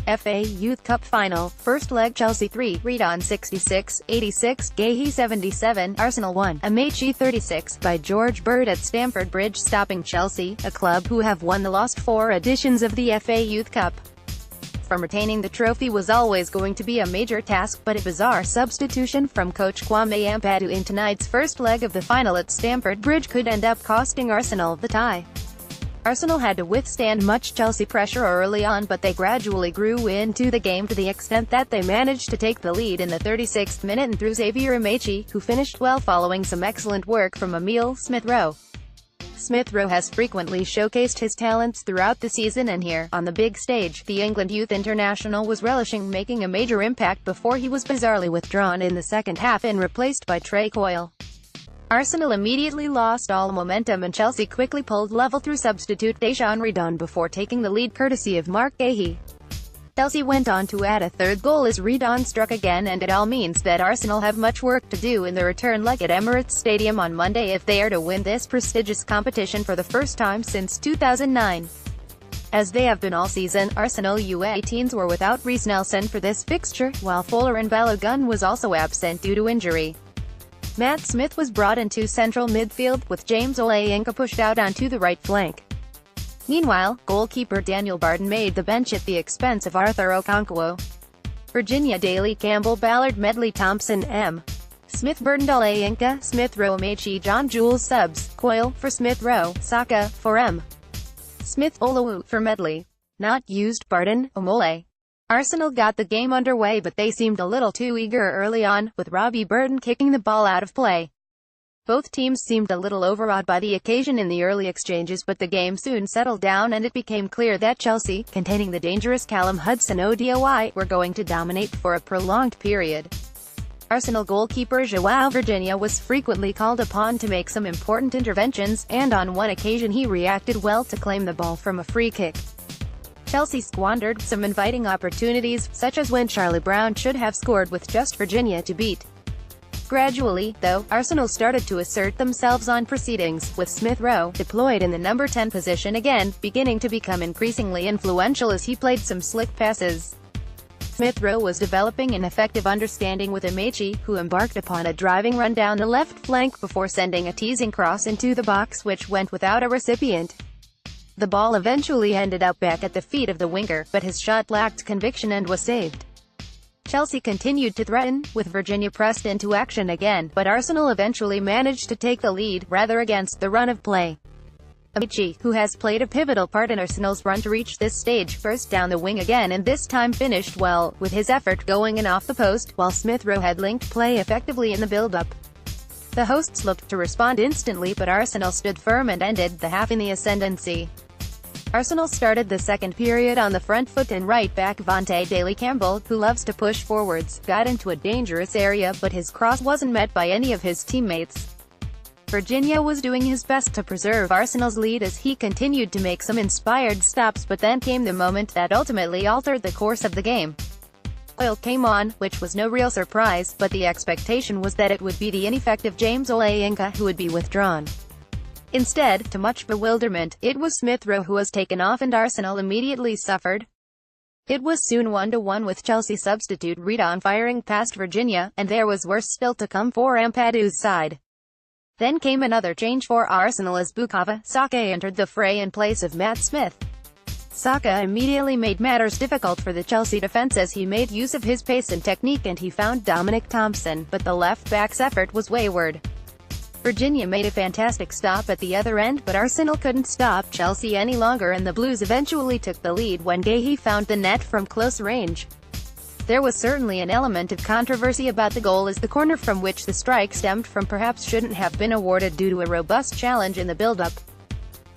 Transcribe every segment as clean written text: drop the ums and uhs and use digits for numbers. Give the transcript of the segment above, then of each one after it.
FA Youth Cup Final, first leg Chelsea 3, Redan 66, 86, Guehi 77, Arsenal 1, Amaechi 36, by Jeorge at Stamford Bridge, stopping Chelsea, a club who have won the last 4 editions of the FA Youth Cup. From retaining the trophy was always going to be a major task, but a bizarre substitution from coach Kwame Ampadu in tonight's first leg of the final at Stamford Bridge could end up costing Arsenal the tie. Arsenal had to withstand much Chelsea pressure early on, but they gradually grew into the game to the extent that they managed to take the lead in the 36th minute and through Xavier Amaechi, who finished well following some excellent work from Smith Rowe. Smith Rowe has frequently showcased his talents throughout the season, and here, on the big stage, the England youth international was relishing making a major impact before he was bizarrely withdrawn in the second half and replaced by Trey Coyle. Arsenal immediately lost all momentum and Chelsea quickly pulled level through substitute Redan before taking the lead courtesy of Guehi. Chelsea went on to add a third goal as Redan struck again, and it all means that Arsenal have much work to do in the return leg at Emirates Stadium on Monday if they are to win this prestigious competition for the first time since 2009. As they have been all season, Arsenal U18s were without Reiss Nelson for this fixture, while Folarin Balogun was also absent due to injury. Matt Smith was brought into central midfield, with James Olayinka pushed out onto the right flank. Meanwhile, goalkeeper Daniel Barden made the bench at the expense of Arthur Okonkwo. Virginia Daly Campbell Ballard Medley Thompson M. Smith Burton Olayinka, Smith Rowe Amaechi John Jules subs, Coyle for Smith Rowe, Saka for M. Smith Olawu for Medley. Not used Barton, Omole. Arsenal got the game underway, but they seemed a little too eager early on, with Robbie Burton kicking the ball out of play. Both teams seemed a little overawed by the occasion in the early exchanges, but the game soon settled down and it became clear that Chelsea, containing the dangerous Callum Hudson-Odoi, were going to dominate for a prolonged period. Arsenal goalkeeper João Virginia was frequently called upon to make some important interventions, and on one occasion he reacted well to claim the ball from a free kick. Chelsea squandered some inviting opportunities, such as when Charlie Brown should have scored with just Virginia to beat. Gradually, though, Arsenal started to assert themselves on proceedings, with Smith Rowe, deployed in the number 10 position again, beginning to become increasingly influential as he played some slick passes. Smith Rowe was developing an effective understanding with Amaechi, who embarked upon a driving run down the left flank before sending a teasing cross into the box which went without a recipient. The ball eventually ended up back at the feet of the winger, but his shot lacked conviction and was saved. Chelsea continued to threaten, with Virginia pressed into action again, but Arsenal eventually managed to take the lead, rather against the run of play. Amaechi, who has played a pivotal part in Arsenal's run to reach this stage, burst down the wing again and this time finished well, with his effort going in off the post, while Smith Rowe had linked play effectively in the build-up. The hosts looked to respond instantly, but Arsenal stood firm and ended the half in the ascendancy. Arsenal started the second period on the front foot, and right-back Vontae Daly-Campbell, who loves to push forwards, got into a dangerous area, but his cross wasn't met by any of his teammates. Virginia was doing his best to preserve Arsenal's lead as he continued to make some inspired stops, but then came the moment that ultimately altered the course of the game. Coyle came on, which was no real surprise, but the expectation was that it would be the ineffective James Olayinka who would be withdrawn. Instead, to much bewilderment, it was Smith Rowe who was taken off, and Arsenal immediately suffered. It was soon 1-1 with Chelsea substitute Redan firing past Virginia, and there was worse still to come for Ampadu's side. Then came another change for Arsenal as Bukayo Saka entered the fray in place of Matt Smith. Saka immediately made matters difficult for the Chelsea defence as he made use of his pace and technique, and he found Dominic Thompson, but the left-back's effort was wayward. Virginia made a fantastic stop at the other end, but Arsenal couldn't stop Chelsea any longer, and the Blues eventually took the lead when Guehi found the net from close range. There was certainly an element of controversy about the goal, as the corner from which the strike stemmed from perhaps shouldn't have been awarded due to a robust challenge in the build-up.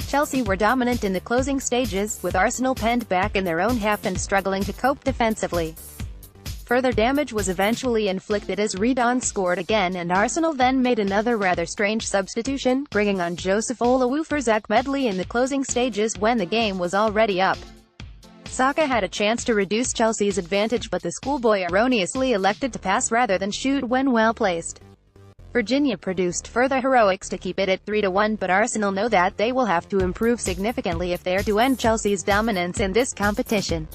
Chelsea were dominant in the closing stages, with Arsenal penned back in their own half and struggling to cope defensively. Further damage was eventually inflicted as Redan scored again, and Arsenal then made another rather strange substitution, bringing on Joseph Olawu for Zach Medley in the closing stages when the game was already up. Saka had a chance to reduce Chelsea's advantage, but the schoolboy erroneously elected to pass rather than shoot when well placed. Virginia produced further heroics to keep it at 3-1, but Arsenal know that they will have to improve significantly if they are to end Chelsea's dominance in this competition.